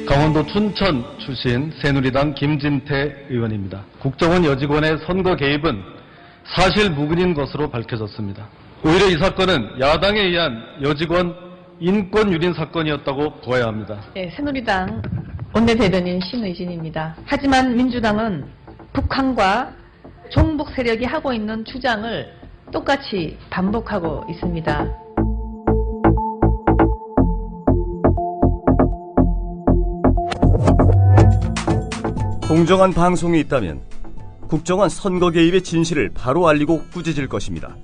강원도 춘천 출신 새누리당 김진태 의원입니다. 국정원 여직원의 선거 개입은 사실 무근인 것으로 밝혀졌습니다. 오히려 이 사건은 야당에 의한 여직원 인권 유린 사건이었다고 보아야 합니다. 네, 새누리당 원내대변인 신의진입니다. 하지만 민주당은 북한과 종북 세력이 하고 있는 주장을 똑같이 반복하고 있습니다. 공정한 방송이 있다면 국정원 선거 개입의 진실을 바로 알리고 꾸짖을 것입니다.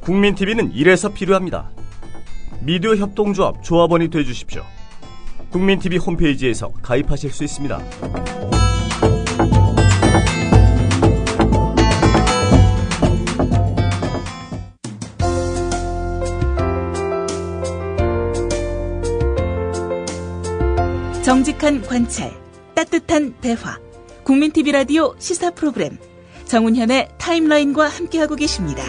국민TV는 이래서 필요합니다. 미디어 협동조합 조합원이 되어주십시오. 국민TV 홈페이지에서 가입하실 수 있습니다. 정직한 관찰, 따뜻한 대화, 국민TV 라디오 시사 프로그램 정운현의 타임라인과 함께하고 계십니다.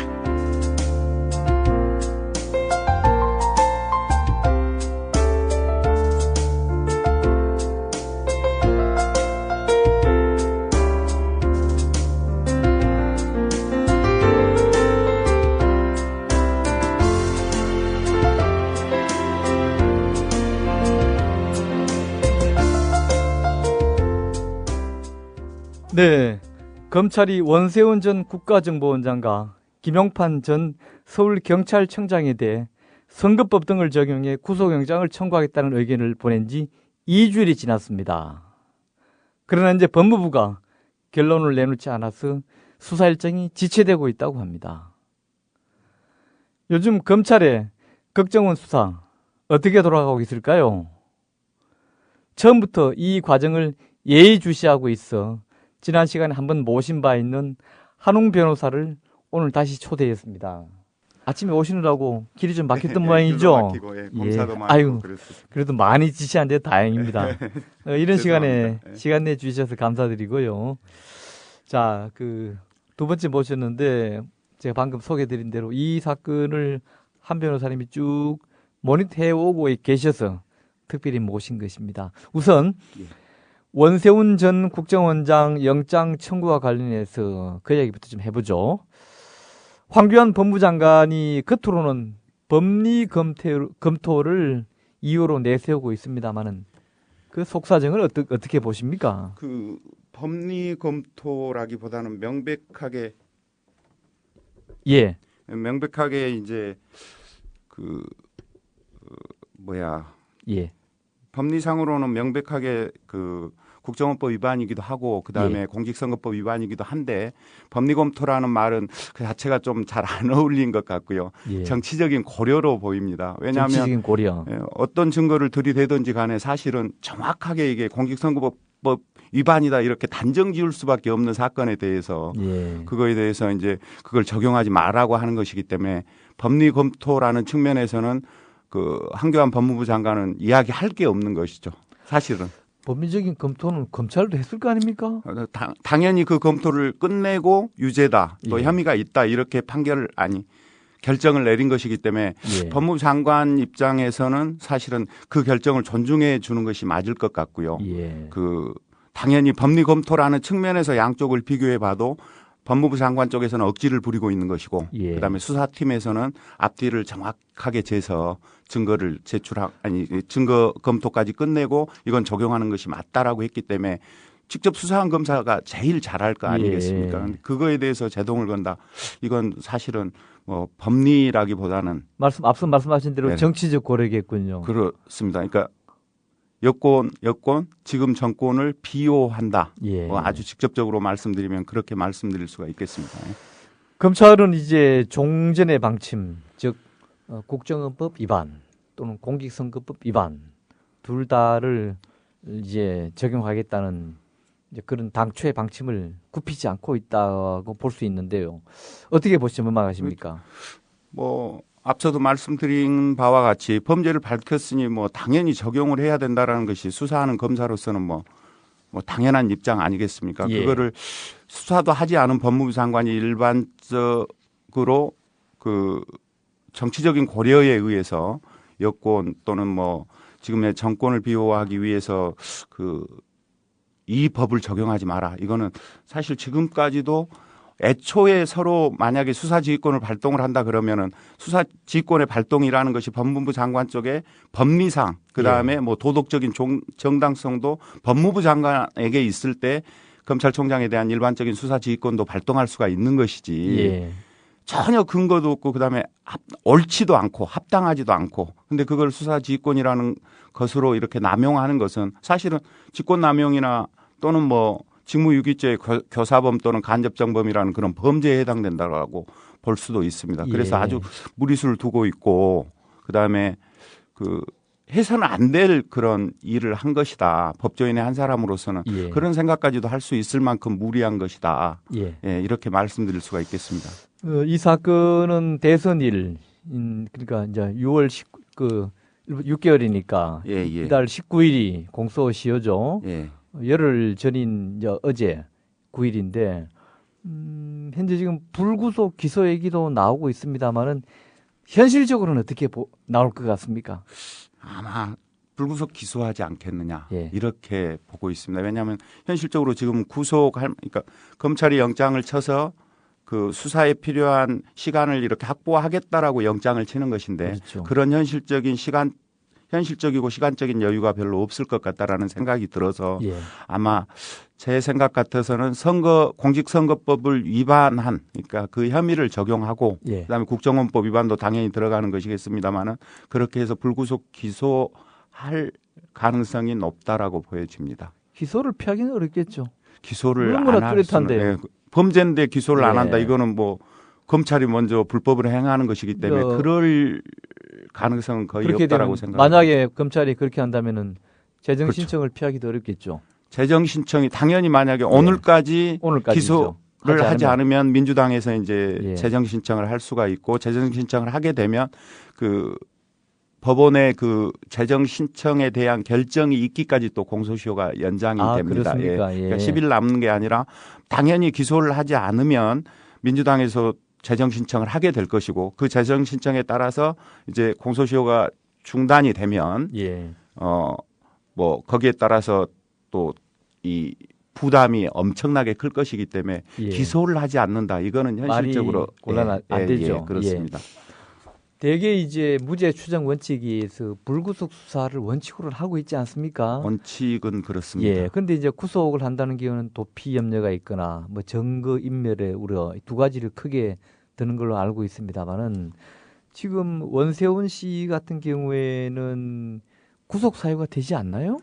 네, 검찰이 원세훈 전 국가정보원장과 김용판 전 서울경찰청장에 대해 선거법 등을 적용해 구속영장을 청구하겠다는 의견을 보낸 지 2주일이 지났습니다. 그러나 이제 법무부가 결론을 내놓지 않아서 수사 일정이 지체되고 있다고 합니다. 요즘 검찰의 국정원 수사 어떻게 돌아가고 있을까요? 처음부터 이 과정을 예의주시하고 있어 지난 시간에 한번 모신 바 있는 한웅 변호사를 오늘 다시 초대했습니다. 아침에 오시느라고 길이 좀 막혔던 모양이죠? 막히고, 예, 검사도 예. 많고 아유, 그랬습니다. 그래도 많이 지체한데 다행입니다. 이런 시간에 예. 시간 내주셔서 감사드리고요. 자, 두 번째 모셨는데 제가 방금 소개드린 대로 이 사건을 한 변호사님이 쭉 모니터해 오고 계셔서 특별히 모신 것입니다. 우선 예. 원세훈 전 국정원장 영장 청구와 관련해서 그 얘기부터 좀 해보죠. 황교안 법무장관이 겉으로는 법리 검토를 이유로 내세우고 있습니다만은 그 속사정을 어떻게 보십니까? 그 법리 검토라기보다는 명백하게 이제 예. 법리상으로는 명백하게 국정원법 위반이기도 하고 그다음에 예. 공직선거법 위반이기도 한데 법리검토라는 말은 그 자체가 좀 잘 안 어울린 것 같고요. 예. 정치적인 고려로 보입니다. 왜냐하면 정치적인 고려. 어떤 증거를 들이대든지 간에 사실은 정확하게 이게 공직선거법 위반이다 이렇게 단정 지을 수밖에 없는 사건에 대해서 예. 그거에 대해서 이제 그걸 적용하지 말라고 하는 것이기 때문에 법리검토라는 측면에서는 한교안 법무부 장관은 이야기할 게 없는 것이죠. 사실은. 법리적인 검토는 검찰도 했을 거 아닙니까? 당연히 그 검토를 끝내고 유죄다, 또 예. 혐의가 있다 이렇게 결정을 내린 것이기 때문에 예. 법무부 장관 입장에서는 사실은 그 결정을 존중해 주는 것이 맞을 것 같고요. 예. 당연히 법리 검토라는 측면에서 양쪽을 비교해 봐도 법무부 장관 쪽에서는 억지를 부리고 있는 것이고 예. 그다음에 수사팀에서는 앞뒤를 정확하게 재서 증거 검토까지 끝내고 이건 적용하는 것이 맞다라고 했기 때문에 직접 수사한 검사가 제일 잘할 거 아니겠습니까? 예. 그거에 대해서 제동을 건다. 이건 사실은 법리라기보다는 앞서 말씀하신 대로 네. 정치적 고려겠군요. 그렇습니다. 그러니까 여권 지금 정권을 비호한다. 예. 아주 직접적으로 말씀드리면 그렇게 말씀드릴 수가 있겠습니다. 검찰은 이제 종전의 방침, 즉 국정원법 위반 또는 공직선거법 위반 둘 다를 이제 적용하겠다는 이제 그런 당초의 방침을 굽히지 않고 있다고 볼 수 있는데요. 어떻게 보시면 원망하십니까? 앞서도 말씀드린 바와 같이 범죄를 밝혔으니 당연히 적용을 해야 된다라는 것이 수사하는 검사로서는 당연한 입장 아니겠습니까? 예. 그거를 수사도 하지 않은 법무부 장관이 일반적으로 정치적인 고려에 의해서 여권 또는 지금의 정권을 비호하기 위해서 이 법을 적용하지 마라. 이거는 사실 지금까지도 애초에 서로 만약에 수사지휘권을 발동을 한다 그러면은 수사지휘권의 발동이라는 것이 법무부 장관 쪽에 법리상 그다음에 뭐 도덕적인 정당성도 법무부 장관에게 있을 때 검찰총장에 대한 일반적인 수사지휘권도 발동할 수가 있는 것이지. 예. 전혀 근거도 없고 그다음에 옳지도 않고 합당하지도 않고 근데 그걸 수사지휘권이라는 것으로 이렇게 남용하는 것은 사실은 직권남용이나 또는 뭐 직무유기죄 교사범 또는 간접정범이라는 그런 범죄에 해당된다고 볼 수도 있습니다. 그래서 예. 아주 무리수를 두고 있고 그다음에 해서는 안 될 그런 일을 한 것이다. 법조인의 한 사람으로서는 예. 그런 생각까지도 할 수 있을 만큼 무리한 것이다. 예. 예, 이렇게 말씀드릴 수가 있겠습니다. 이 사건은 대선일 그러니까 이제 6월 6개월이니까 예, 예. 이달 19일이 공소시효죠. 예. 열흘 전인 이제 어제 9일인데 현재 지금 불구속 기소 얘기도 나오고 있습니다만은 현실적으로는 어떻게 나올 것 같습니까? 아마 불구속 기소하지 않겠느냐 예. 이렇게 보고 있습니다. 왜냐하면 현실적으로 지금 그러니까 검찰이 영장을 쳐서 그 수사에 필요한 시간을 이렇게 확보하겠다라고 영장을 치는 것인데 그렇죠. 그런 현실적이고 시간적인 여유가 별로 없을 것 같다라는 생각이 들어서 예. 아마 제 생각 같아서는 공직선거법을 위반한 그러니까 그 혐의를 적용하고 예. 그다음에 국정원법 위반도 당연히 들어가는 것이겠습니다만은 그렇게 해서 불구속 기소할 가능성이 높다라고 보여집니다. 기소를 피하기는 어렵겠죠. 기소를 안 얼마나 할 뚜렷한데요. 수는 범죄인데 기소를 안 예. 한다. 이거는 뭐 검찰이 먼저 불법을 행하는 것이기 때문에 그럴 가능성은 거의 그렇게 없다라고 되면 생각합니다. 만약에 검찰이 그렇게 한다면은 재정 그렇죠. 신청을 피하기도 어렵겠죠. 재정 신청이 당연히 만약에 오늘까지 오늘까지죠. 기소를 하지 않으면 민주당에서 이제 예. 재정 신청을 할 수가 있고 재정 신청을 하게 되면 그 법원의 그 재정 신청에 대한 결정이 있기까지 또 공소시효가 연장이 됩니다. 그렇습니까? 예. 그러니까 10일 남는 게 아니라 당연히 기소를 하지 않으면 민주당에서 재정 신청을 하게 될 것이고 그 재정 신청에 따라서 이제 공소시효가 중단이 되면 예. 뭐 거기에 따라서 또 이 부담이 엄청나게 클 것이기 때문에 예. 기소를 하지 않는다. 이거는 현실적으로 곤란 안 되죠. 예, 그렇습니다. 대개 이제 무죄 추정 원칙에서 불구속 수사를 원칙으로 하고 있지 않습니까? 원칙은 그렇습니다. 예. 근데 이제 구속을 한다는 경우는 도피 염려가 있거나 뭐 증거 인멸의 우려 두 가지를 크게 드는 걸로 알고 있습니다만은 지금 원세훈 씨 같은 경우에는 구속 사유가 되지 않나요?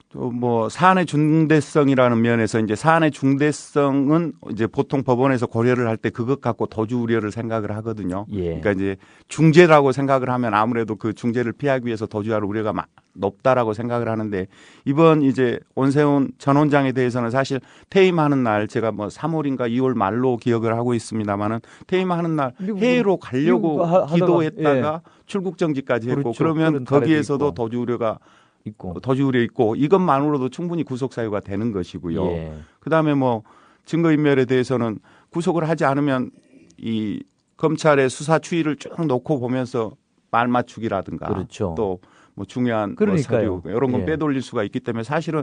또 뭐 사안의 중대성이라는 면에서 이제 사안의 중대성은 이제 보통 법원에서 고려를 할 때 그것 갖고 도주 우려를 생각을 하거든요. 예. 그러니까 이제 중죄라고 생각을 하면 아무래도 그 중죄를 피하기 위해서 도주할 우려가 높다라고 생각을 하는데 이번 이제 원세훈 전 원장에 대해서는 사실 퇴임하는 날 제가 뭐 3월인가 2월 말로 기억을 하고 있습니다만은 퇴임하는 날 해외로 가려고 기도했다가 출국 정지까지 했고 그렇죠. 그러면 그런 사례도 거기에서도 있고. 도주 우려가 있고. 도주 우려 있고 이것만으로도 충분히 구속 사유가 되는 것이고요. 예. 그다음에 뭐 증거인멸에 대해서는 구속을 하지 않으면 이 검찰의 수사 추이를 쭉 놓고 보면서 말 맞추기라든가 그렇죠. 또 뭐 중요한 뭐 그러니까요. 서류 이런 건 예. 빼돌릴 수가 있기 때문에 사실은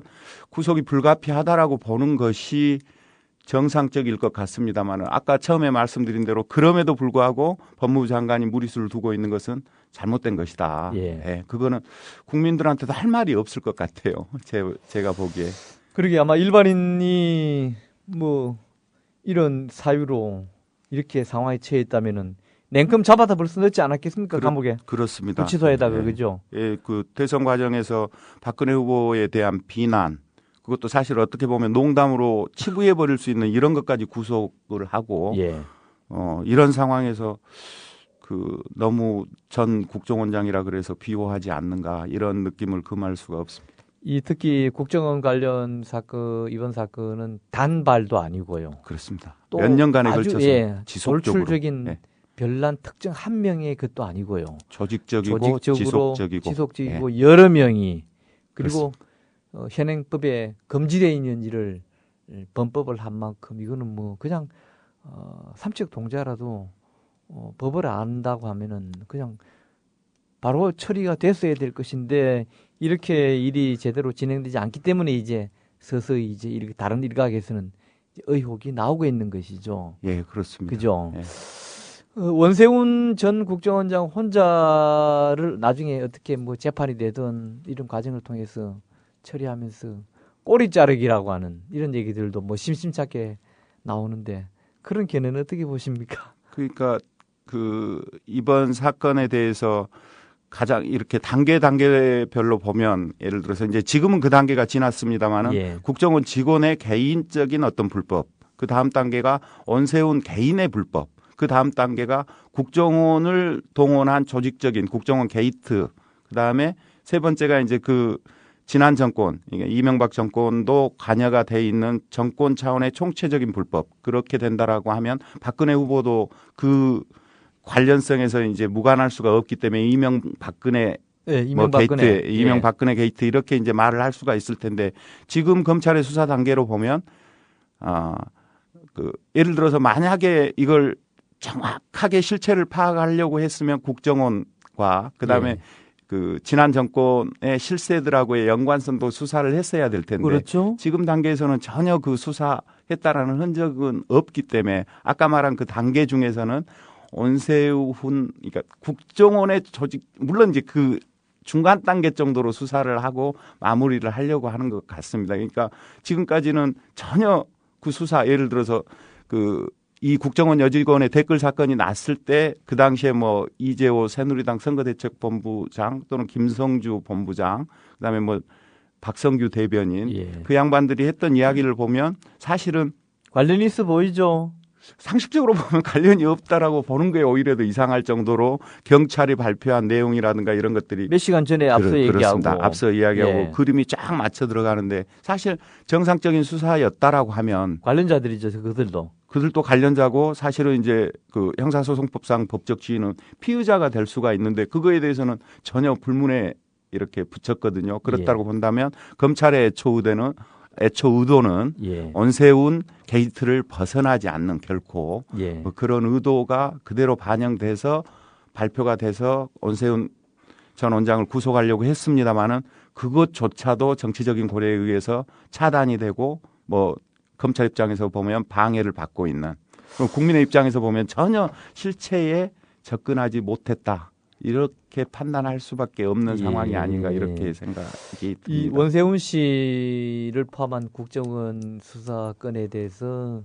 구속이 불가피하다라고 보는 것이 정상적일 것 같습니다만은 아까 처음에 말씀드린 대로 그럼에도 불구하고 법무부 장관이 무리수를 두고 있는 것은 잘못된 것이다. 예. 그거는 국민들한테도 할 말이 없을 것 같아요. 제가 보기에. 그러게 아마 일반인이 뭐 이런 사유로 이렇게 상황에 처했다면은 냉큼 잡아다 벌써 넣지 않았겠습니까? 감옥에. 그렇습니다. 구치소에다가 예. 그죠? 예, 그 대선 과정에서 박근혜 후보에 대한 비난 그것도 사실 어떻게 보면 농담으로 치부해 버릴 수 있는 이런 것까지 구속을 하고 예. 이런 상황에서 그 너무 전 국정원장이라 그래서 비호하지 않는가 이런 느낌을 금할 수가 없습니다. 이 특히 국정원 관련 사건 이번 사건은 단발도 아니고요. 그렇습니다. 또 몇 년간에 아주, 걸쳐서 지속적으로 돌출적인 예. 별난 특정 한 명의 것도 아니고요. 조직적이고 지속적이고 여러 명이 그리고 현행법에 금지되어 있는 일을 범법을 한 만큼 이거는 뭐 그냥 삼척 동자라도 법을 안다고 하면은 그냥 바로 처리가 됐어야 될 것인데 이렇게 일이 제대로 진행되지 않기 때문에 이제 서서히 이제 이렇게 다른 일각에서는 의혹이 나오고 있는 것이죠. 예, 그렇습니다. 그죠? 예. 원세훈 전 국정원장 혼자를 나중에 어떻게 뭐 재판이 되든 이런 과정을 통해서 처리하면서 꼬리 자르기라고 하는 이런 얘기들도 뭐 심심찮게 나오는데 그런 견해는 어떻게 보십니까? 그러니까 그 이번 사건에 대해서 가장 이렇게 단계별로 보면 예를 들어서 이제 지금은 그 단계가 지났습니다만은 예. 국정원 직원의 개인적인 어떤 불법, 그 다음 단계가 원세훈 개인의 불법, 그 다음 단계가 국정원을 동원한 조직적인 국정원 게이트, 그 다음에 세 번째가 이제 그 지난 정권, 이명박 정권도 관여가 돼 있는 정권 차원의 총체적인 불법, 그렇게 된다라고 하면 박근혜 후보도 그 관련성에서 이제 무관할 수가 없기 때문에 이명박근혜 네, 뭐 이명박근혜. 게이트, 이명박근혜 게이트 이렇게 이제 말을 할 수가 있을 텐데 지금 검찰의 수사 단계로 보면 그 예를 들어서 만약에 이걸 정확하게 실체를 파악하려고 했으면 국정원과 그다음에 예. 그 지난 정권의 실세들하고의 연관성도 수사를 했어야 될 텐데 그렇죠. 지금 단계에서는 전혀 그 수사했다라는 흔적은 없기 때문에 아까 말한 그 단계 중에서는 원세훈 그러니까 국정원의 조직 물론 이제 그 중간 단계 정도로 수사를 하고 마무리를 하려고 하는 것 같습니다. 그러니까 지금까지는 전혀 그 수사 예를 들어서 그 이 국정원 여직원의 댓글 사건이 났을 때 그 당시에 뭐 이재호 새누리당 선거대책본부장 또는 김성주 본부장 그다음에 뭐 박성규 대변인 예. 그 양반들이 했던 이야기를 보면 사실은 관련이 있어 보이죠. 상식적으로 보면 관련이 없다라고 보는 게 오히려 더 이상할 정도로 경찰이 발표한 내용이라든가 이런 것들이 몇 시간 전에 앞서 얘기하고. 그렇습니다. 앞서 이야기하고 예. 그림이 쫙 맞춰 들어가는데 사실 정상적인 수사였다라고 하면 관련자들이죠, 그들도. 관련자고 사실은 이제 그 형사소송법상 법적 지위는 피의자가 될 수가 있는데 그거에 대해서는 전혀 불문에 이렇게 붙였거든요. 그렇다고 예. 본다면 검찰의 애초 의도는 예. 원세훈 게이트를 벗어나지 않는 결코 예. 뭐 그런 의도가 그대로 반영돼서 발표가 돼서 원세훈 전 원장을 구속하려고 했습니다마는 그것조차도 정치적인 고려에 의해서 차단이 되고 뭐 검찰 입장에서 보면 방해를 받고 있는 그럼 국민의 입장에서 보면 전혀 실체에 접근하지 못했다. 이렇게 판단할 수밖에 없는 상황이 아닌가 이렇게 생각이 듭니다. 이 원세훈 씨를 포함한 국정원 수사건에 대해서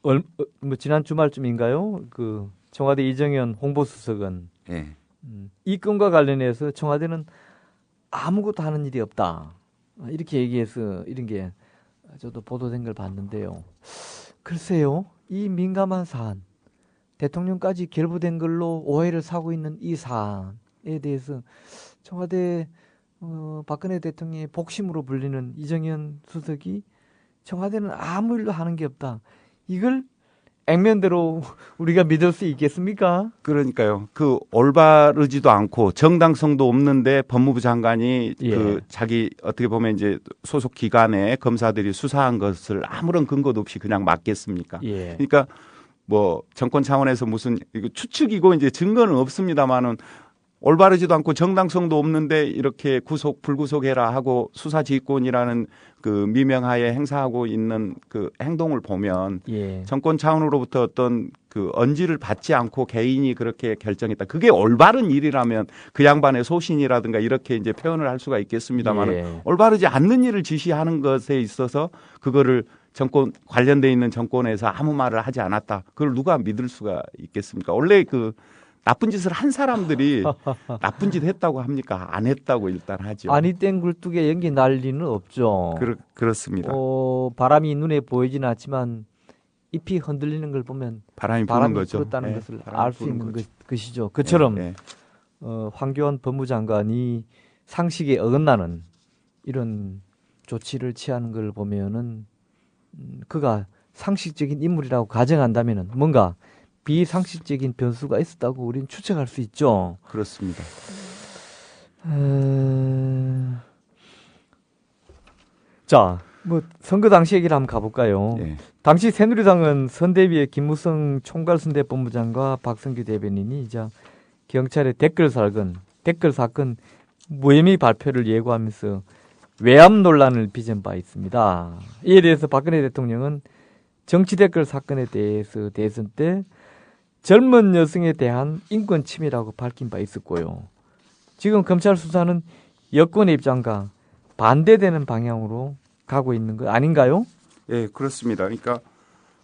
뭐 지난 주말쯤인가요? 그 청와대 이정현 홍보수석은 예. 이 건과 관련해서 청와대는 아무것도 하는 일이 없다. 이렇게 얘기해서 이런 게 저도 보도된 걸 봤는데요. 글쎄요, 이 민감한 사안, 대통령까지 결부된 걸로 오해를 사고 있는 이 사안에 대해서 청와대 박근혜 대통령의 복심으로 불리는 이정현 수석이 청와대는 아무 일도 하는 게 없다. 이걸 액면대로 우리가 믿을 수 있겠습니까? 그러니까요. 그 올바르지도 않고 정당성도 없는데 법무부 장관이 예. 그 자기 어떻게 보면 이제 소속 기관의 검사들이 수사한 것을 아무런 근거도 없이 그냥 맡겠습니까? 예. 그러니까 뭐 정권 차원에서 무슨 이거 추측이고 이제 증거는 없습니다만은 올바르지도 않고 정당성도 없는데 이렇게 구속 불구속해라 하고 수사지휘권이라는 그 미명하에 행사하고 있는 그 행동을 보면 예. 정권 차원으로부터 어떤 그 언지를 받지 않고 개인이 그렇게 결정했다. 그게 올바른 일이라면 그 양반의 소신이라든가 이렇게 이제 표현을 할 수가 있겠습니다만 예. 올바르지 않는 일을 지시하는 것에 있어서 그거를 정권 관련돼 있는 정권에서 아무 말을 하지 않았다. 그걸 누가 믿을 수가 있겠습니까? 원래 그 나쁜 짓을 한 사람들이 나쁜 짓 했다고 합니까? 안 했다고 일단 하죠. 아니 땡 굴뚝에 연기 날 리는 없죠. 그렇습니다. 바람이 눈에 보이지는 않지만 잎이 흔들리는 걸 보면 바람이 부는 거죠. 불었다는 네, 것을 바람이 알 수 부는 있는 거죠. 것이죠. 그처럼 네, 황교안 법무장관이 상식에 어긋나는 이런 조치를 취하는 걸 보면은 그가 상식적인 인물이라고 가정한다면은 뭔가 비상식적인 변수가 있었다고 우리는 추측할 수 있죠. 그렇습니다. 자, 뭐 선거 당시 얘기를 한번 가볼까요? 예. 당시 새누리당은 선대위의 김무성 총괄선대본부장과 박성규 대변인이 이제 경찰의 댓글 살건 댓글 사건 무혐의 발표를 예고하면서 외압 논란을 빚은 바 있습니다. 이에 대해서 박근혜 대통령은 정치 댓글 사건에 대해서 대선 때 젊은 여성에 대한 인권 침해라고 밝힌 바 있었고요. 지금 검찰 수사는 여권의 입장과 반대되는 방향으로 가고 있는 거 아닌가요? 예, 그렇습니다. 그러니까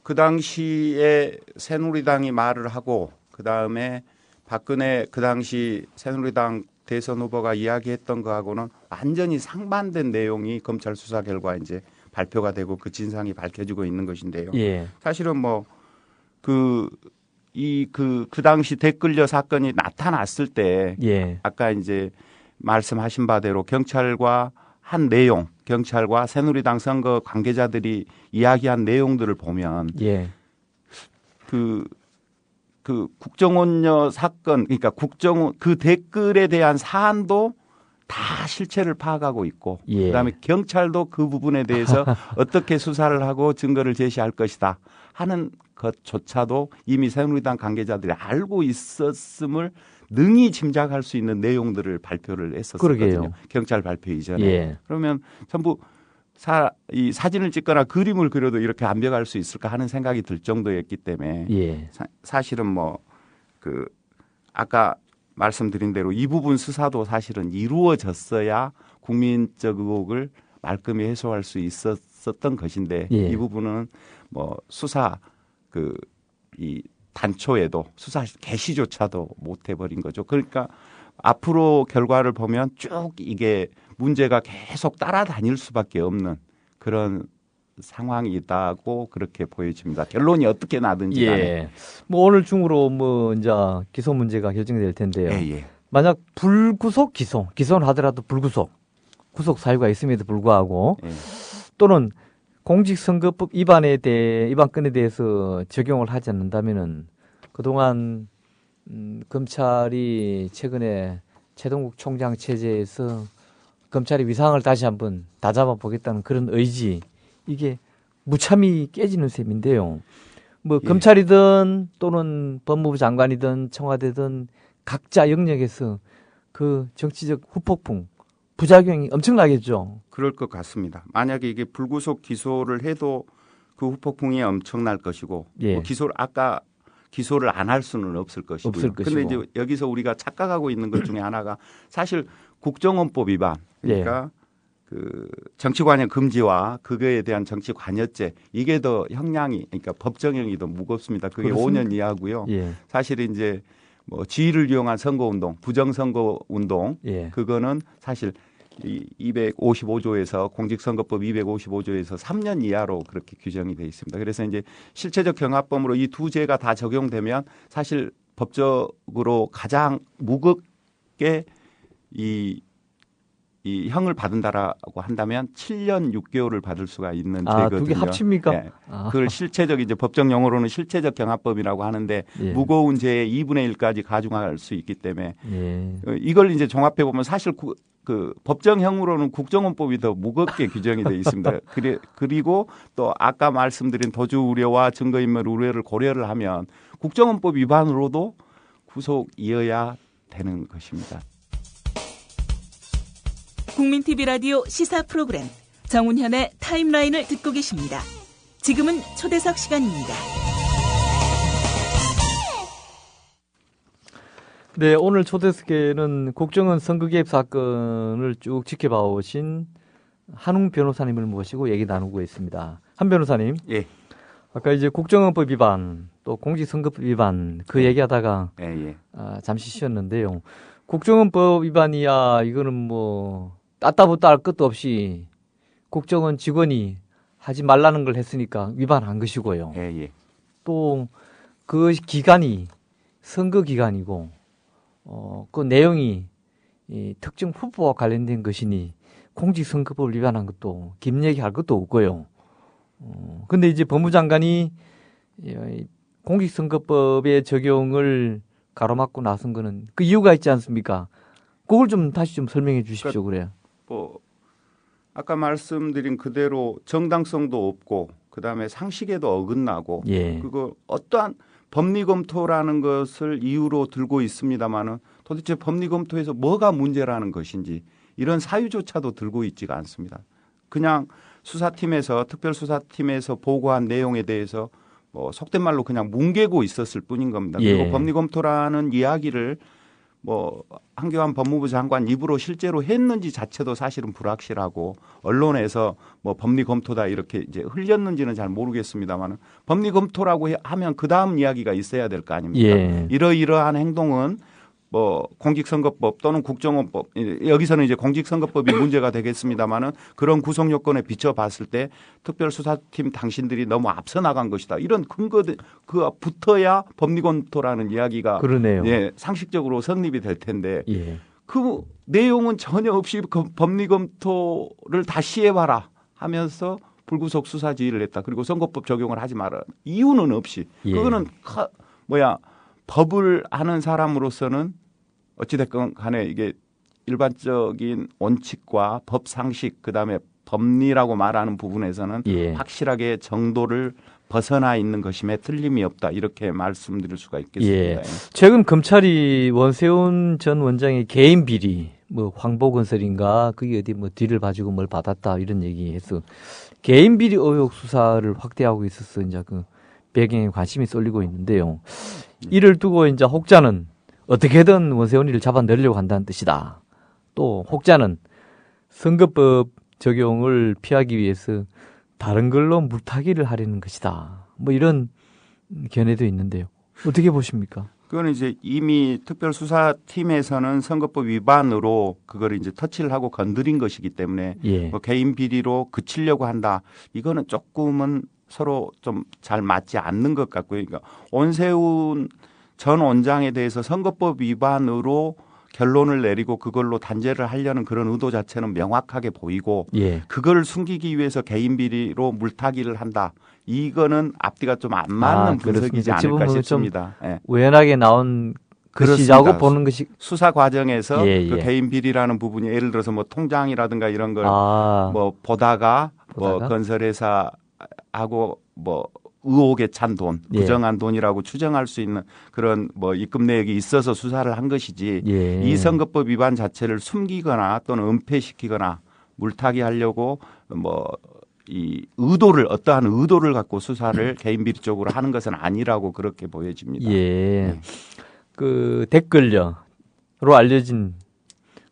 그 당시에 새누리당이 말을 하고 그다음에 박근혜 그 당시 새누리당 대선 후보가 이야기했던 거하고는 완전히 상반된 내용이 검찰 수사 결과 이제 발표가 되고 그 진상이 밝혀지고 있는 것인데요. 예. 사실은 뭐 그 당시 댓글녀 사건이 나타났을 때 예. 아까 이제 말씀하신 바대로 경찰과 한 내용, 경찰과 새누리당 선거 관계자들이 이야기한 내용들을 보면 예. 그 국정원녀 사건, 그러니까 국정원 그 댓글에 대한 사안도 다 실체를 파악하고 있고, 예. 그다음에 경찰도 그 부분에 대해서 어떻게 수사를 하고 증거를 제시할 것이다 하는 것조차도 이미 새누리당 관계자들이 알고 있었음을 능히 짐작할 수 있는 내용들을 발표를 했었거든요. 그러게요. 경찰 발표 이전에. 예. 그러면 전부 이 사진을 찍거나 그림을 그려도 이렇게 완벽할 수 있을까 하는 생각이 들 정도였기 때문에 예. 사실은 뭐 아까 말씀드린 대로 이 부분 수사도 사실은 이루어졌어야 국민적 의혹을 말끔히 해소할 수 있었던 것인데 예. 이 부분은 뭐 수사 이 단초에도 수사 개시조차도 못 해버린 거죠. 그러니까 앞으로 결과를 보면 쭉 이게 문제가 계속 따라다닐 수밖에 없는 그런 상황이 있다고 그렇게 보여집니다. 결론이 어떻게 나든지 간에. 예. 뭐 오늘 중으로 뭐 이제 기소 문제가 결정이 될 텐데요. 예. 만약 불구속 기소는 하더라도 구속 사유가 있음에도 불구하고 예. 또는 공직선거법 위반건에 대해서 적용을 하지 않는다면은 그동안 검찰이 최근에 최동국 총장 체제에서 검찰의 위상을 다시 한번 다잡아 보겠다는 그런 의지, 이게 무참히 깨지는 셈인데요. 뭐 예. 검찰이든 또는 법무부 장관이든 청와대든 각자 영역에서 그 정치적 후폭풍, 부작용이 엄청나겠죠. 그럴 것 같습니다. 만약에 이게 불구속 기소를 해도 그 후폭풍이 엄청날 것이고 예. 뭐 기소를 안 할 수는 없을 것이고요. 없을 것이고. 근데 이제 여기서 우리가 착각하고 있는 것 중에 하나가 사실 국정원법 위반, 그러니까 그 정치관여 금지와 그거에 대한 정치 관여죄, 이게 더 형량이, 그러니까 법정형이 더 무겁습니다. 그게 그렇습니까? 5년 이하고요. 예. 사실 이제 뭐 지위를 이용한 선거운동, 부정선거운동, 예. 그거는 사실 이 255조에서 공직선거법 255조에서 3년 이하로 그렇게 규정이 되어 있습니다. 그래서 이제 실체적 경합범으로 이 두 죄가 다 적용되면 사실 법적으로 가장 무겁게 이 형을 받는다라고 한다면 7년 6개월을 받을 수가 있는 죄거든요. 두 개 합칩니까? 네. 그걸 실체적 이제 법정 용어로는 실체적 경합범이라고 하는데 예. 무거운 죄의 2분의 1까지 가중할 수 있기 때문에 예. 이걸 이제 종합해 보면 사실 그 법정형으로는 국정원법이 더 무겁게 규정이 되어 있습니다. 그리고 또 아까 말씀드린 도주 우려와 증거인멸 우려를 고려를 하면 국정원법 위반으로도 구속이어야 되는 것입니다. 국민TV 라디오 시사 프로그램 정운현의 타임라인을 듣고 계십니다. 지금은 초대석 시간입니다. 네, 오늘 초대석에는 국정원 선거 개입 사건을 쭉 지켜봐 오신 한웅 변호사님을 모시고 얘기 나누고 있습니다. 한 변호사님. 예. 아까 이제 국정원법 위반, 또 공직선거법 위반 그 얘기하다가 예. 잠시 쉬었는데요. 국정원법 위반이야 이거는 뭐 따따붙다 할 것도 없이 국정원 직원이 하지 말라는 걸 했으니까 위반한 것이고요. 예. 또 그 기간이 선거 기간이고 그 내용이 이 특정 후보와 관련된 것이니 공직선거법을 위반한 것도 긴 얘기할 것도 없고요. 근데 이제 법무장관이 공직선거법의 적용을 가로막고 나선 거는 그 이유가 있지 않습니까? 그걸 좀 다시 좀 설명해 주십시오. 그래요. 뭐 아까 말씀드린 그대로 정당성도 없고 그다음에 상식에도 어긋나고 예. 그거 어떠한 법리 검토라는 것을 이유로 들고 있습니다마는 도대체 법리 검토에서 뭐가 문제라는 것인지 이런 사유조차도 들고 있지가 않습니다. 그냥 수사팀에서 특별수사팀에서 보고한 내용에 대해서 뭐 속된 말로 그냥 뭉개고 있었을 뿐인 겁니다. 예. 그리고 법리 검토라는 이야기를 뭐 한교안 법무부 장관 입으로 실제로 했는지 자체도 사실은 불확실하고 언론에서 뭐 법리 검토다 이렇게 이제 흘렸는지는 잘 모르겠습니다만 법리 검토라고 하면 그 다음 이야기가 있어야 될 거 아닙니까? 예. 이러이러한 행동은 뭐 공직선거법 또는 국정원법 여기서는 이제 공직선거법이 문제가 되겠습니다만은 그런 구성 요건에 비춰봤을 때 특별수사팀 당신들이 너무 앞서 나간 것이다. 이런 근거들 그 붙어야 법리검토라는 이야기가 그러네요. 예, 상식적으로 성립이 될 텐데 예. 그 내용은 전혀 없이 법리검토를 다시 해봐라 하면서 불구속 수사 지휘를 했다. 그리고 선거법 적용을 하지 마라. 이유는 없이 예. 그거는 법을 하는 사람으로서는 어찌됐건 간에 이게 일반적인 원칙과 법 상식 그다음에 법리라고 말하는 부분에서는 예. 확실하게 정도를 벗어나 있는 것임에 틀림이 없다. 이렇게 말씀드릴 수가 있겠습니다. 예. 최근 검찰이 원세훈 전 원장의 개인 비리 뭐 황보건설인가 그게 어디 뭐 뒤를 봐주고 뭘 받았다 이런 얘기해서 개인 비리 의혹 수사를 확대하고 있어서 이제 그 배경에 관심이 쏠리고 있는데요. 이를 두고 이제 혹자는 어떻게든 원세훈이를 잡아내려고 한다는 뜻이다. 또 혹자는 선거법 적용을 피하기 위해서 다른 걸로 물타기를 하려는 것이다. 뭐 이런 견해도 있는데요. 어떻게 보십니까? 그거는 이제 이미 특별수사팀에서는 선거법 위반으로 그걸 이제 터치를 하고 건드린 것이기 때문에 예. 뭐 개인 비리로 그치려고 한다. 이거는 조금은 서로 좀 잘 맞지 않는 것 같고요. 그러니까 원세훈 전 원장에 대해서 선거법 위반으로 결론을 내리고 그걸로 단죄를 하려는 그런 의도 자체는 명확하게 보이고 예. 그걸 숨기기 위해서 개인 비리로 물타기를 한다. 이거는 앞뒤가 좀 안 맞는 분석이지 그렇습니까? 않을까 좀 싶습니다. 예. 우연하게 나온 그렇습니다. 것이라고 보는 것이 수사 과정에서 예, 그 예. 개인 비리라는 부분이 예를 들어서 뭐 통장이라든가 이런 걸 아, 뭐 보다가 뭐 보다가? 건설회사하고 뭐 의혹에 찬 돈, 예. 부정한 돈이라고 추정할 수 있는 그런 뭐 입금 내역이 있어서 수사를 한 것이지 예. 이 선거법 위반 자체를 숨기거나 또는 은폐시키거나 물타기 하려고 뭐 이 의도를 어떠한 의도를 갖고 수사를 개인 비리 쪽으로 하는 것은 아니라고 그렇게 보여집니다. 예. 그 댓글녀로 알려진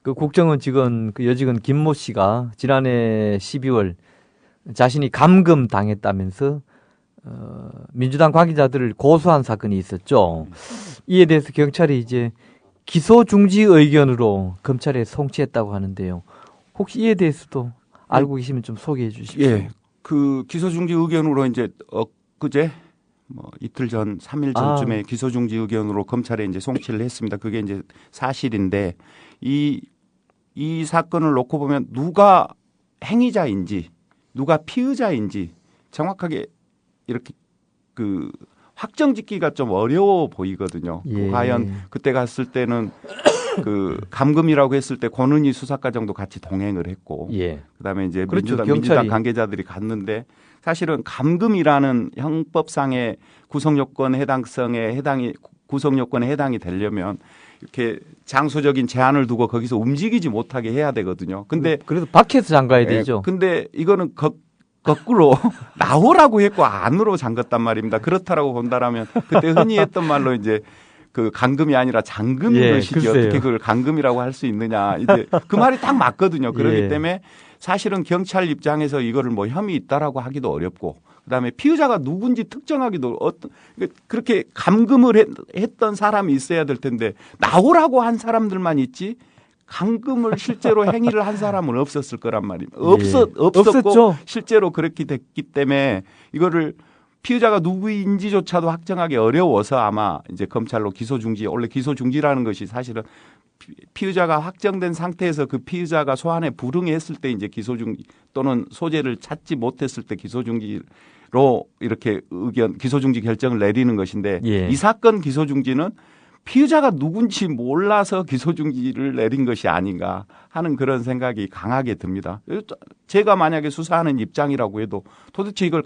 그 국정원 직원 그 여직원 김모 씨가 지난해 12월 자신이 감금 당했다면서 민주당 관계자들을 고소한 사건이 있었죠. 이에 대해서 경찰이 이제 기소 중지 의견으로 검찰에 송치했다고 하는데요. 혹시 이에 대해서도 알고 계시면 좀 소개해 주십시오. 예. 그 기소 중지 의견으로 이제 엊그제 뭐 이틀 전, 3일 전쯤에 기소 중지 의견으로 검찰에 이제 송치를 했습니다. 그게 이제 사실인데 이 사건을 놓고 보면 누가 행위자인지 누가 피의자인지 정확하게 이렇게 그 확정짓기가 좀 어려워 보이거든요. 예. 과연 그때 갔을 때는 그 감금이라고 했을 때 권은희 수사과정도 같이 동행을 했고, 예. 그다음에 이제 그렇죠. 민주당 관계자들이 갔는데 사실은 감금이라는 형법상의 구성요건에 구성요건에 해당이 되려면 이렇게 장소적인 제한을 두고 거기서 움직이지 못하게 해야 되거든요. 근데 그래도 밖에서 잠가야 되죠. 근데 이거는 거꾸로 나오라고 했고 안으로 잠갔단 말입니다. 그렇다라고 본다라면 그때 흔히 했던 말로 이제 그 감금이 아니라 잠금인 예, 것이지 글쎄요. 어떻게 그걸 감금이라고 할 수 있느냐. 이제 그 말이 딱 맞거든요. 그렇기 예. 때문에 사실은 경찰 입장에서 이거를 뭐 혐의 있다라고 하기도 어렵고 그다음에 피의자가 누군지 특정하기도 그렇게 감금을 했던 사람이 있어야 될 텐데 나오라고 한 사람들만 있지 감금을 실제로 행위를 한 사람은 없었을 거란 말입니다. 없었고 없었죠. 실제로 그렇게 됐기 때문에 이거를 피의자가 누구인지조차도 확정하기 어려워서 아마 이제 검찰로 기소 중지, 원래 기소 중지라는 것이 사실은 피의자가 확정된 상태에서 그 피의자가 소환에 불응했을 때 이제 기소 중지 또는 소재를 찾지 못했을 때 기소 중지로 이렇게 기소 중지 결정을 내리는 것인데 예. 이 사건 기소 중지는 피의자가 누군지 몰라서 기소 중지를 내린 것이 아닌가 하는 그런 생각이 강하게 듭니다. 제가 만약에 수사하는 입장이라고 해도 도대체 이걸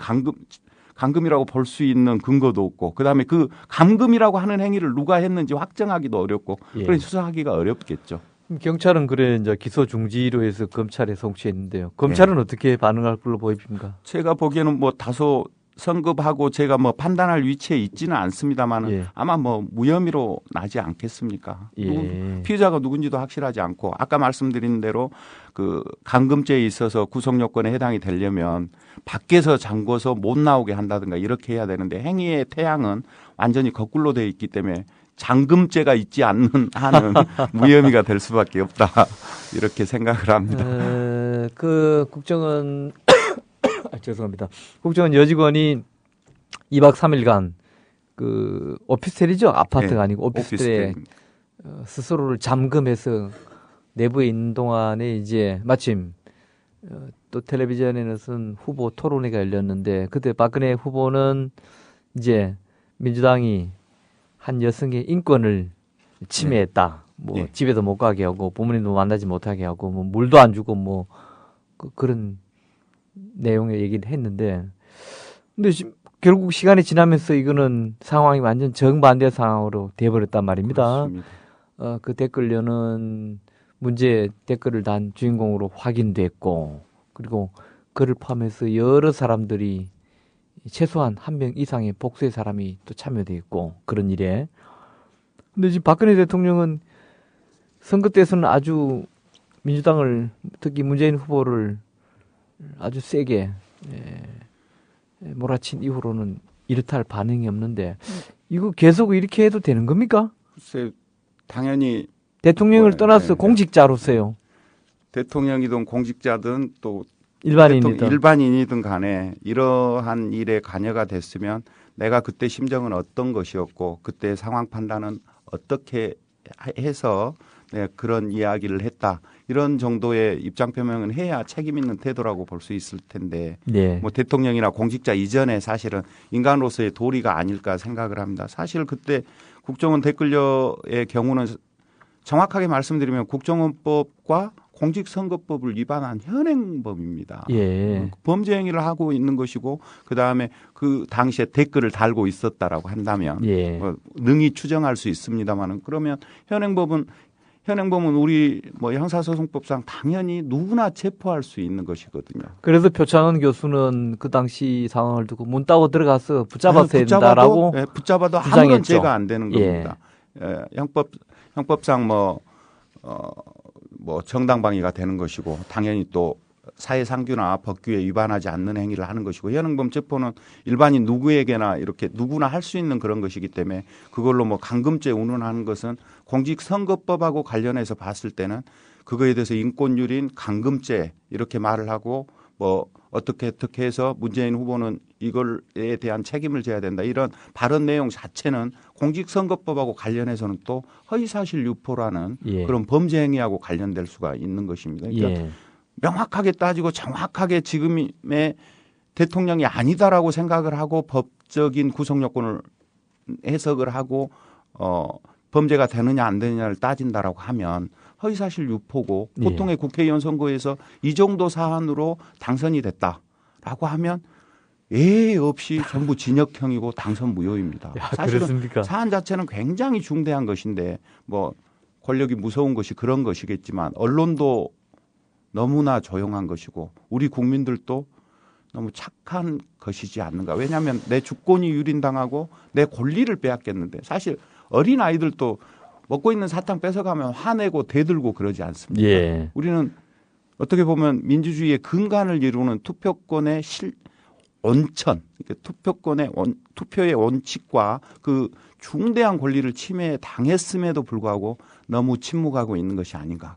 감금이라고 볼 수 있는 근거도 없고 그다음에 그 감금이라고 하는 행위를 누가 했는지 확정하기도 어렵고 예. 그래서 수사하기가 어렵겠죠. 경찰은 그래 이제 기소 중지로 해서 검찰에 송치했는데요. 검찰은 어떻게 반응할 걸로 보입니까? 제가 보기에는 뭐 다소 성급하고 제가 뭐 판단할 위치에 있지는 않습니다만 예. 아마 뭐 무혐의로 나지 않겠습니까? 예. 피의자가 누군지도 확실하지 않고 아까 말씀드린 대로 그 감금죄에 있어서 구속 요건에 해당이 되려면 밖에서 잠궈서 못 나오게 한다든가 이렇게 해야 되는데 행위의 태양은 완전히 거꾸로 되어 있기 때문에 잠금죄가 있지 않는 한은 무혐의가 될 수밖에 없다 이렇게 생각을 합니다. 그 국정원 죄송합니다. 국정원 여직원이 2박 3일간 그 오피스텔이죠? 아파트가 네, 아니고 오피스텔에 스스로를 잠금해서 내부에 있는 동안에 이제 마침 또 텔레비전에는 후보 토론회가 열렸는데 그때 박근혜 후보는 이제 민주당이 한 여성의 인권을 침해했다. 뭐 네. 집에도 못 가게 하고 부모님도 만나지 못하게 하고 뭐 물도 안 주고 뭐 그런 내용의 얘기를 했는데 근데 결국 시간이 지나면서 이거는 상황이 완전 정반대 상황으로 돼버렸단 말입니다. 그 댓글녀는 문제 댓글을 단 주인공으로 확인됐고 그리고 그를 포함해서 여러 사람들이 최소한 한 명 이상의 복수의 사람이 또 참여돼 있고 그런 일에 근데 지금 박근혜 대통령은 선거 때에서는 아주 민주당을 특히 문재인 후보를 아주 세게 몰아친 이후로는 이렇다 할 반응이 없는데 이거 계속 이렇게 해도 되는 겁니까? 글쎄 당연히 대통령을 떠나서 네. 공직자로서요. 대통령이든 공직자든 또 일반인이든 일반인이든 간에 이러한 일에 관여가 됐으면 내가 그때 심정은 어떤 것이었고 그때 상황 판단은 어떻게 해서 내가 그런 이야기를 했다. 이런 정도의 입장 표명은 해야 책임 있는 태도라고 볼 수 있을 텐데 네. 뭐 대통령이나 공직자 이전에 사실은 인간으로서의 도리가 아닐까 생각을 합니다. 사실 그때 국정원 댓글녀의 경우는 정확하게 말씀드리면 국정원법과 공직선거법을 위반한 현행범입니다. 예. 범죄 행위를 하고 있는 것이고 그다음에 그 당시에 댓글을 달고 있었다라고 한다면 예. 능히 추정할 수 있습니다만은 그러면 현행범은 우리 뭐 형사소송법상 당연히 누구나 체포할 수 있는 것이거든요. 그래서 표창원 교수는 그 당시 상황을 두고 문 따고 들어가서 붙잡았어야 된다라고 붙잡아도 아무런 주장했죠. 죄가 안 되는 예. 겁니다. 형법상 뭐 정당방위가 되는 것이고 당연히 또 사회상규나 법규에 위반하지 않는 행위를 하는 것이고 현행범 체포는 일반인 누구에게나 이렇게 누구나 할 수 있는 그런 것이기 때문에 그걸로 뭐 감금죄 운운하는 것은 공직선거법하고 관련해서 봤을 때는 그거에 대해서 인권유린 감금죄 이렇게 말을 하고 뭐 어떻게 해서 문재인 후보는 이걸에 대한 책임을 져야 된다. 이런 발언 내용 자체는 공직선거법하고 관련해서는 또 허위사실 유포라는 예. 그런 범죄 행위하고 관련될 수가 있는 것입니다. 그러니까 예. 명확하게 따지고 정확하게 지금의 대통령이 아니다라고 생각을 하고 법적인 구속 요건을 해석을 하고 범죄가 되느냐 안 되느냐를 따진다라고 하면 허위사실 유포고 보통의 국회의원 선거에서 이 정도 사안으로 당선이 됐다라고 하면 예의 없이 전부 진역형이고 당선 무효입니다. 야, 사실은 그렇습니까? 사안 자체는 굉장히 중대한 것인데 뭐 권력이 무서운 것이 그런 것이겠지만 언론도 너무나 조용한 것이고 우리 국민들도 너무 착한 것이지 않는가. 왜냐하면 내 주권이 유린당하고 내 권리를 빼앗겼는데 사실 어린 아이들도 먹고 있는 사탕 뺏어가면 화내고 대들고 그러지 않습니까? 예. 우리는 어떻게 보면 민주주의의 근간을 이루는 투표권의 원천, 투표의 원칙과 그 중대한 권리를 침해당했음에도 불구하고 너무 침묵하고 있는 것이 아닌가.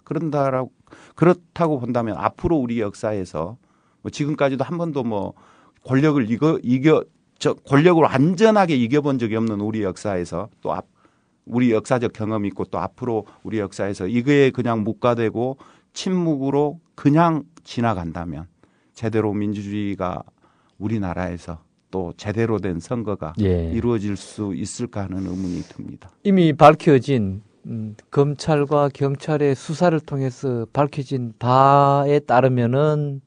그렇다고 본다면 앞으로 우리 역사에서 뭐 지금까지도 한 번도 뭐 권력을 권력을 완전하게 이겨본 적이 없는 우리 역사에서 또 우리 역사적 경험이 있고 또 앞으로 우리 역사에서 이거에 그냥 묵과되고 침묵으로 그냥 지나간다면 제대로 민주주의가 우리나라에서 또 제대로 된 선거가 이루어질 수 있을까 하는 의문이 듭니다. 이미 밝혀진 검찰과 경찰의 수사를 통해서 밝혀진 바에 따르면은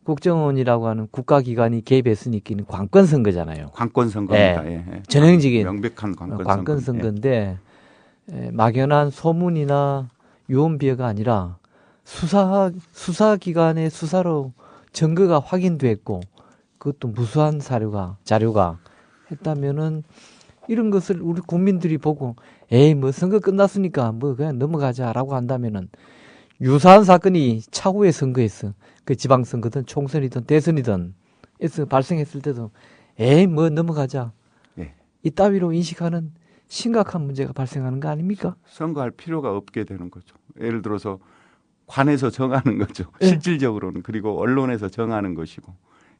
국정원이라고 하는 국가기관이 개입했으니까 관건 선거잖아요. 관건 선거입니다. 예, 예. 전형적인 명백한 관건 관건 선거. 선거인데 막연한 소문이나 유언비어가 아니라 수사기관의 수사로 증거가 확인됐고 그것도 무수한 자료가 했다면은 이런 것을 우리 국민들이 보고 에이 뭐 선거 끝났으니까 뭐 그냥 넘어가자라고 한다면은 유사한 사건이 차후에 선거에서 그 지방선거든 총선이든 대선이든 에서 발생했을 때도 에이 뭐 넘어가자 예. 이따위로 인식하는 심각한 문제가 발생하는 거 아닙니까? 선거할 필요가 없게 되는 거죠. 예를 들어서 관에서 정하는 거죠. 예. 실질적으로는. 그리고 언론에서 정하는 것이고.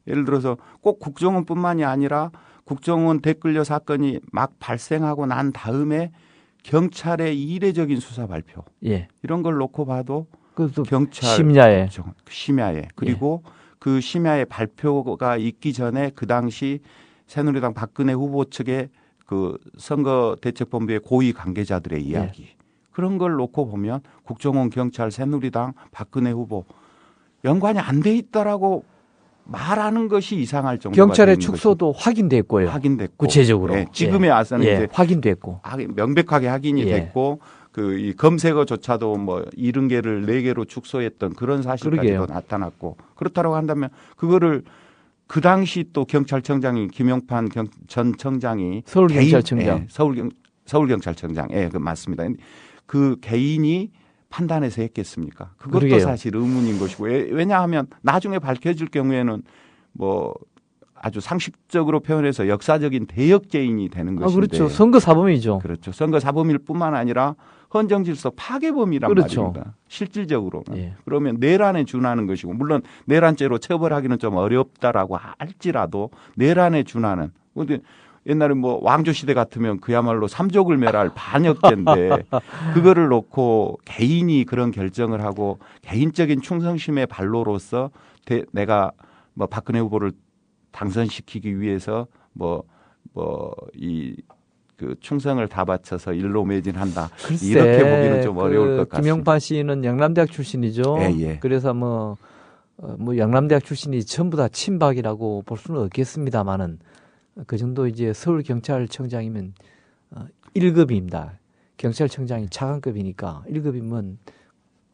예를 들어서 꼭 국정원뿐만이 아니라 국정원 댓글려 사건이 막 발생하고 난 다음에 경찰의 이례적인 수사 발표 예. 이런 걸 놓고 봐도 그것도 경찰 심야에 심야에 그리고 그 심야에 발표가 있기 전에 그 당시 새누리당 박근혜 후보 측의 그 선거대책본부의 고위 관계자들의 이야기 그런 걸 놓고 보면 국정원, 경찰, 새누리당, 박근혜 후보 연관이 안 돼 있다라고 말하는 것이 이상할 정도가 경찰의 되는 축소도 확인됐고요. 확인됐고 구체적으로 예, 지금에 와서는 이제 확인됐고 명백하게 확인이 예. 됐고 그 이 검색어조차도 뭐 70개를 4개로 축소했던 그런 사실까지도 그러게요. 나타났고 그렇다고 한다면 그거를 그 당시 또 경찰청장이 김용판 전 청장이 서울경찰청장. 예, 서울경찰청장 예, 그 맞습니다. 그 개인이 판단해서 했겠습니까? 그것도 그러게요. 사실 의문인 것이고 왜냐하면 나중에 밝혀질 경우에는 뭐 아주 상식적으로 표현해서 역사적인 대역죄인이 되는 것인데 그렇죠. 선거 사범이죠. 그렇죠. 선거 사범일 뿐만 아니라 헌정질서 파괴범이란 그렇죠. 말입니다. 실질적으로는. 예. 그러면 내란에 준하는 것이고 물론 내란죄로 처벌하기는 좀 어렵다라고 할지라도 내란에 준하는. 그런데 옛날에 뭐 왕조시대 같으면 그야말로 삼족을 멸할 반역죄인데 그거를 놓고 개인이 그런 결정을 하고 개인적인 충성심의 발로로서 내가 뭐 박근혜 후보를 당선시키기 위해서 그 충성을 다 바쳐서 일로 매진한다. 글쎄, 이렇게 보기는 좀 어려울 것 같습니다. 김용판 씨는 영남대학 출신이죠. 예, 예. 그래서 뭐 영남대학 출신이 전부 다 친박이라고 볼 수는 없겠습니다만은 그 정도 이제 서울경찰청장이면 1급입니다. 경찰청장이 차관급이니까 1급이면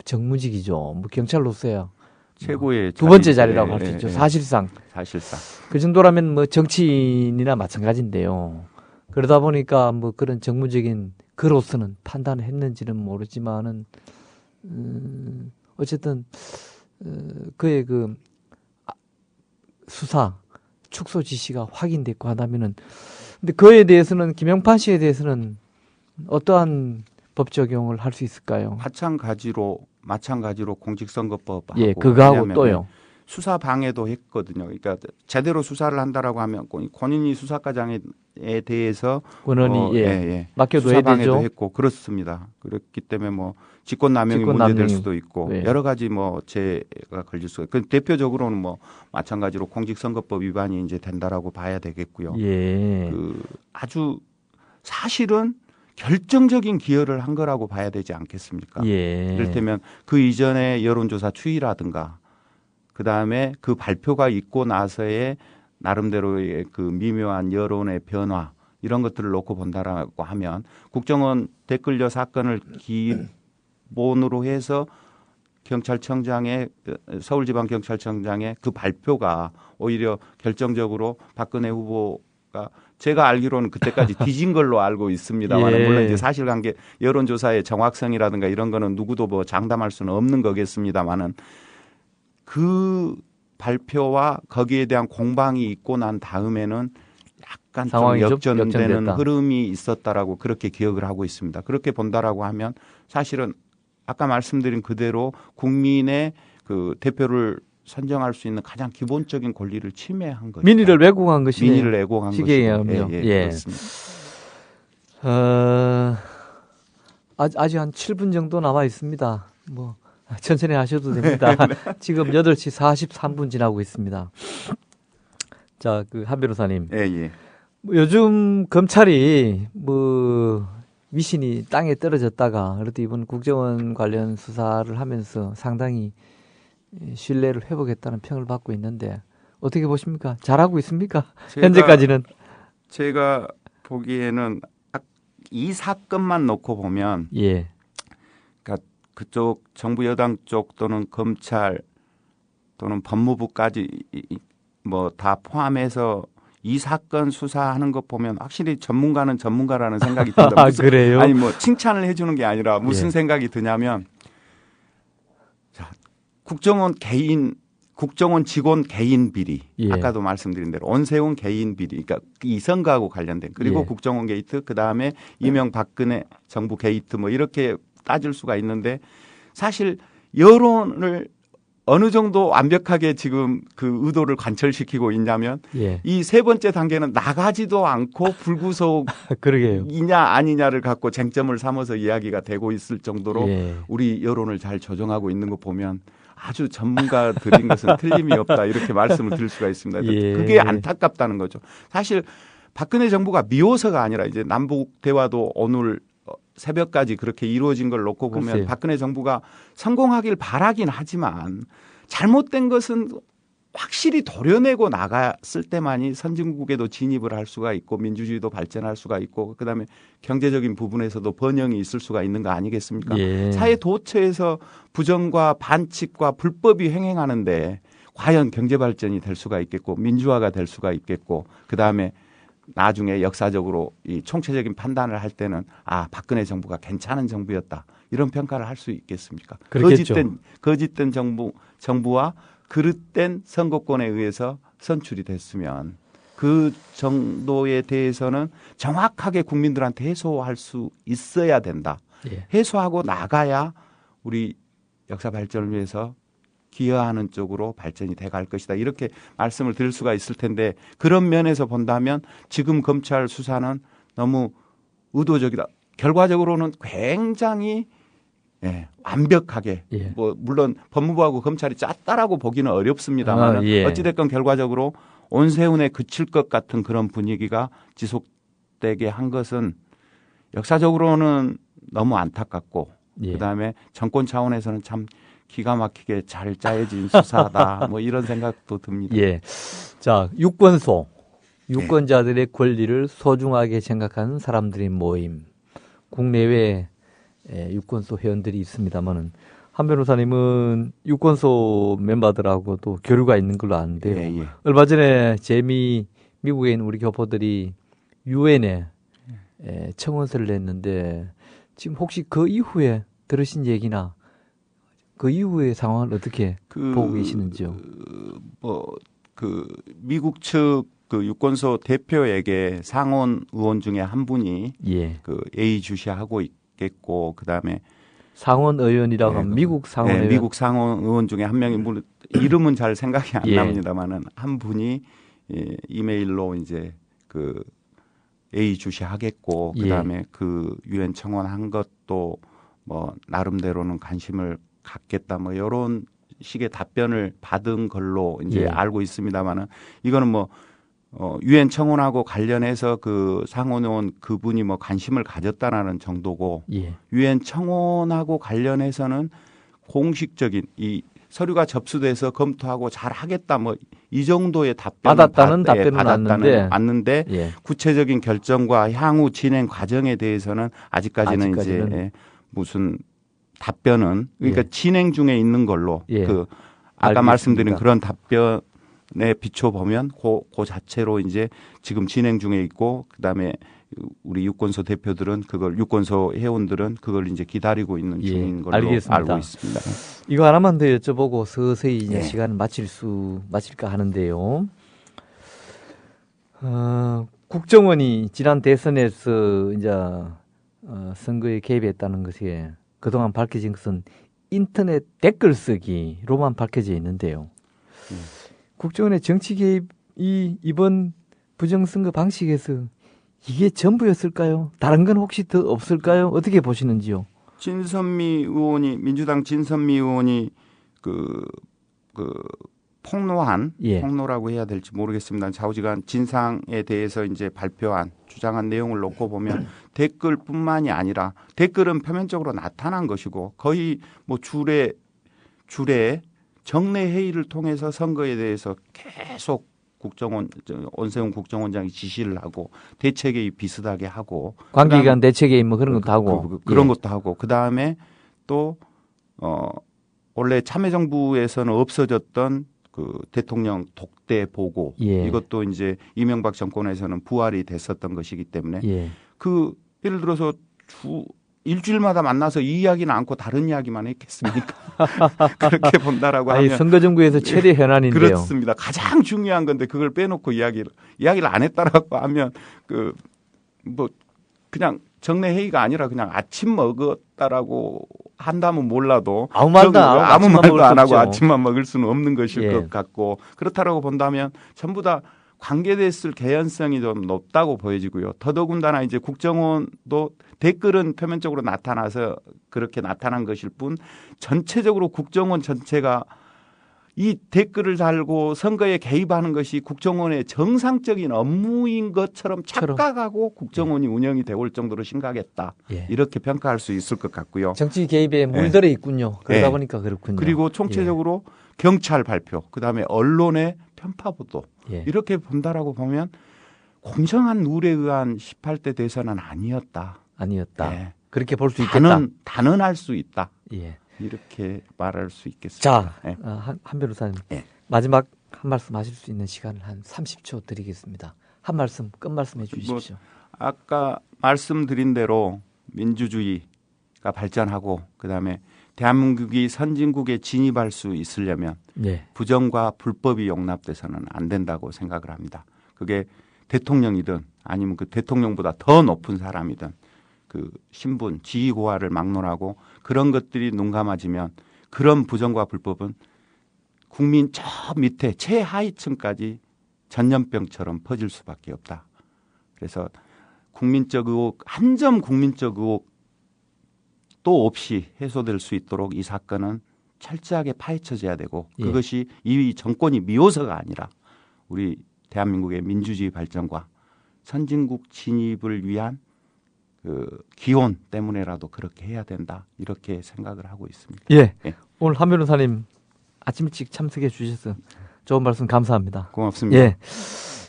정무직이죠. 뭐 경찰로서야 최고의 두 번째 자리라고 예, 할 수 있죠. 예, 사실상 그 정도라면 뭐 정치인이나 마찬가지인데요. 그러다 보니까 뭐 그런 정무적인 그로서는 판단을 했는지는 모르지만은 어쨌든 그의 그 수사 축소 지시가 확인됐고 하다면은 근데 그에 대해서는 김용판 씨에 대해서는 어떠한 법 적용을 할 수 있을까요? 마찬가지로 공직선거법하고 예, 그거하고 왜냐하면 또요. 수사 방해도 했거든요. 그러니까 제대로 수사를 한다라고 하면 권인희 수사과장에 대해서 권한이 맡겨둬야 수사 방해도 되죠. 했고 그렇습니다. 그렇기 때문에 뭐 직권남용이 문제될 수도 있고 네. 여러 가지 뭐 죄가 걸릴 수가 있고 대표적으로는 뭐 마찬가지로 공직선거법 위반이 이제 된다라고 봐야 되겠고요. 예. 그 아주 사실은 결정적인 기여를 한 거라고 봐야 되지 않겠습니까? 예. 이를테면 그 이전에 여론조사 추이라든가 그 다음에 그 발표가 있고 나서의 나름대로의 그 미묘한 여론의 변화 이런 것들을 놓고 본다라고 하면 국정원 댓글려 사건을 기본으로 해서 서울지방경찰청장의 그 발표가 오히려 결정적으로 박근혜 후보가 제가 알기로는 그때까지 뒤진 걸로 알고 있습니다만 예. 물론 이제 사실관계 여론조사의 정확성이라든가 이런 거는 누구도 뭐 장담할 수는 없는 거겠습니다만은 그 발표와 거기에 대한 공방이 있고 난 다음에는 약간 좀 상황이 좀 역전되는 역전됐다. 흐름이 있었다라고 그렇게 기억을 하고 있습니다. 그렇게 본다라고 하면 사실은 아까 말씀드린 그대로 국민의 그 대표를 선정할 수 있는 가장 기본적인 권리를 침해한 거죠. 민의를 왜곡한 것이네요. 민의를 왜곡한 시기에 것이죠. 의하면요. 예, 그렇습니다. 아직 한 7분 정도 남아 있습니다. 뭐 천천히 하셔도 됩니다. 지금 8시 43분 지나고 있습니다. 자, 그 한 변호사님. 예. 뭐 요즘 검찰이 뭐 미신이 땅에 떨어졌다가 그래도 이번 국정원 관련 수사를 하면서 상당히 신뢰를 회복했다는 평을 받고 있는데 어떻게 보십니까? 잘하고 있습니까? 제가- 현재까지는. 제가 보기에는 이 사건만 놓고 보면 예. 그러니까 그쪽 정부 여당 쪽 또는 검찰 또는 법무부까지 뭐 다 포함해서 이 사건 수사하는 것 보면 확실히 전문가는 전문가라는 생각이 든다. 아, 그래요? 아니 뭐 칭찬을 해주는 게 아니라 무슨 예. 생각이 드냐면 자, 국정원 직원 개인 비리 예. 아까도 말씀드린 대로 온세훈 개인 비리 그러니까 이 선거하고 관련된 그리고 예. 국정원 게이트 그다음에 이명박근혜 정부 게이트 뭐 이렇게 따질 수가 있는데 사실 여론을 어느 정도 완벽하게 지금 그 의도를 관철시키고 있냐면 예. 이 세 번째 단계는 나가지도 않고 불구속이냐 그러게요. 아니냐를 갖고 쟁점을 삼아서 이야기가 되고 있을 정도로 예. 우리 여론을 잘 조정하고 있는 거 보면 아주 전문가들인 것은 틀림이 없다 이렇게 말씀을 드릴 수가 있습니다. 예. 그게 안타깝다는 거죠. 사실 박근혜 정부가 미워서가 아니라 이제 남북 대화도 오늘 새벽까지 그렇게 이루어진 걸 놓고 보면 글쎄요. 박근혜 정부가 성공하길 바라긴 하지만 잘못된 것은 확실히 도려내고 나갔을 때만이 선진국에도 진입을 할 수가 있고 민주주의도 발전할 수가 있고 그다음에 경제적인 부분에서도 번영이 있을 수가 있는 거 아니겠습니까? 예. 사회 도처에서 부정과 반칙과 불법이 횡행하는데 과연 경제 발전이 될 수가 있겠고 민주화가 될 수가 있겠고 그다음에 나중에 역사적으로 이 총체적인 판단을 할 때는 아 박근혜 정부가 괜찮은 정부였다 이런 평가를 할 수 있겠습니까? 그렇겠죠. 거짓된 정부와 그릇된 선거권에 의해서 선출이 됐으면 그 정도에 대해서는 정확하게 국민들한테 해소할 수 있어야 된다. 예. 해소하고 나가야 우리 역사 발전을 위해서 기여하는 쪽으로 발전이 돼갈 것이다. 이렇게 말씀을 드릴 수가 있을 텐데 그런 면에서 본다면 지금 검찰 수사는 너무 의도적이다. 결과적으로는 굉장히 완벽하게 예. 뭐 물론 법무부하고 검찰이 짰다라고 보기는 어렵습니다만 아, 예. 어찌됐건 결과적으로 온세훈에 그칠 것 같은 그런 분위기가 지속되게 한 것은 역사적으로는 너무 안타깝고 예. 그다음에 정권 차원에서는 참 기가 막히게 잘 짜여진 수사다. 뭐 이런 생각도 듭니다. 예. 자, 유권소. 유권자들의 권리를 소중하게 생각하는 사람들의 모임. 국내외 유권소 회원들이 있습니다만은 한 변호사님은 유권소 멤버들하고도 교류가 있는 걸로 아는데요. 예, 예. 얼마 전에 미국에 있는 우리 교포들이 유엔에 청원서를 냈는데 지금 혹시 그 이후에 들으신 얘기나 그 이후의 상황을 어떻게 보고 계시는지요? 미국 측 그 유권소 대표에게 상원 의원 중에 한 분이 예. 그 예의주시하고 있겠고 그다음에 상원 의원이라고 하면 미국 상원 의원. 미국 상원 의원 중에 한 명이 물론 이름은 잘 생각이 안 예. 납니다만은 한 분이 이메일로 이제 그 예의주시하겠고 그다음에 그 유엔 청원한 것도 뭐 나름대로는 관심을 갖겠다 뭐 이런 식의 답변을 받은 걸로 이제 예. 알고 있습니다만은 이거는 뭐 유엔 청원하고 관련해서 그 상원의원 그분이 뭐 관심을 가졌다라는 정도고 예. 유엔 청원하고 관련해서는 공식적인 이 서류가 접수돼서 검토하고 잘 하겠다 뭐 이 정도의 답변을 받았다는 답변은 왔는데 예. 구체적인 결정과 향후 진행 과정에 대해서는 아직까지는 아직까지는. 이제 무슨 답변은 그러니까 예. 진행 중에 있는 걸로 예. 그 아까 알겠습니다. 말씀드린 그런 답변에 비춰 보면 그 자체로 이제 지금 진행 중에 있고 그다음에 우리 유권소 대표들은 그걸 유권소 회원들은 그걸 이제 기다리고 있는 예. 중인 걸로 알겠습니다. 알고 있습니다. 이거 하나만 더 여쭤보고 서서히 이제 예. 시간을 마칠까 하는데요. 국정원이 지난 대선에서 이제 선거에 개입했다는 것이 그동안 밝혀진 것은 인터넷 댓글 쓰기로만 밝혀져 있는데요. 국정원의 정치 개입이 이번 부정선거 방식에서 이게 전부였을까요? 다른 건 혹시 더 없을까요? 어떻게 보시는지요? 진선미 의원이 민주당 진선미 의원이 그 폭로한 예. 폭로라고 해야 될지 모르겠습니다. 좌우지간 진상에 대해서 이제 발표한 주장한 내용을 놓고 보면 댓글뿐만이 아니라 댓글은 표면적으로 나타난 것이고 거의 뭐 줄에 정례 회의를 통해서 선거에 대해서 계속 원세훈 국정원장이 지시를 하고 대체 개입 비슷하게 하고 관계기관 대체 개입 뭐 그런 것도 하고 그런 것도 하고 그 다음에 또 원래 참여정부에서는 없어졌던 그 대통령 독대 보고 이것도 이제 이명박 정권에서는 부활이 됐었던 것이기 때문에 그 예를 들어서 일주일마다 만나서 이 이야기는 않고 다른 이야기만 했겠습니까? 그렇게 본다라고 하면 선거정부에서 최대 현안인데요. 그렇습니다. 가장 중요한 건데 그걸 빼놓고 이야기를 안 했다라고 하면 그냥 정례 회의가 아니라 그냥 아침 먹었다라고 한다면 몰라도 아무 말도 안 하고 아침만 먹을 수는 없는 것일 것 같고 그렇다라고 본다면 전부 다 관계됐을 개연성이 좀 높다고 보여지고요. 더더군다나 이제 국정원도 댓글은 표면적으로 나타나서 그렇게 나타난 것일 뿐 전체적으로 국정원 전체가 이 댓글을 달고 선거에 개입하는 것이 국정원의 정상적인 업무인 것처럼 착각하고 국정원이 운영이 되올 정도로 심각했다. 이렇게 평가할 수 있을 것 같고요. 정치 개입에 물들어 있군요. 그러다 보니까 그렇군요. 그리고 총체적으로 경찰 발표, 그다음에 언론의 편파 보도 이렇게 본다라고 보면 공정한 룰에 의한 18대 대선은 아니었다. 그렇게 볼 수 있겠다. 단언할 수 있다. 이렇게 말할 수 있겠습니다. 자, 한 변호사님 마지막 한 말씀 하실 수 있는 시간을 한 30초 드리겠습니다. 한 말씀, 끝 말씀해 주십시오. 아까 말씀드린 대로 민주주의가 발전하고 그다음에 대한민국이 선진국에 진입할 수 있으려면 부정과 불법이 용납돼서는 안 된다고 생각을 합니다. 그게 대통령이든 아니면 그 대통령보다 더 높은 사람이든 그 신분, 지위 고하를 막론하고 그런 것들이 눈감아지면 그런 부정과 불법은 국민 저 밑에 최하위층까지 전염병처럼 퍼질 수밖에 없다. 그래서 국민적 의혹, 한 점 국민적 의혹 또 없이 해소될 수 있도록 이 사건은 철저하게 파헤쳐져야 되고 그것이 이 정권이 미워서가 아니라 우리 대한민국의 민주주의 발전과 선진국 진입을 위한 그 기원 때문에라도 그렇게 해야 된다. 이렇게 생각을 하고 있습니다. 오늘 한 변호사님 아침 일찍 참석해 주셔서 좋은 말씀 감사합니다. 고맙습니다.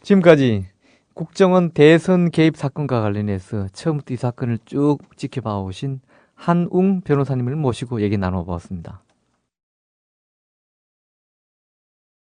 지금까지 국정원 대선 개입 사건과 관련해서 처음부터 이 사건을 쭉 지켜봐 오신 한웅 변호사님을 모시고 얘기 나눠보았습니다.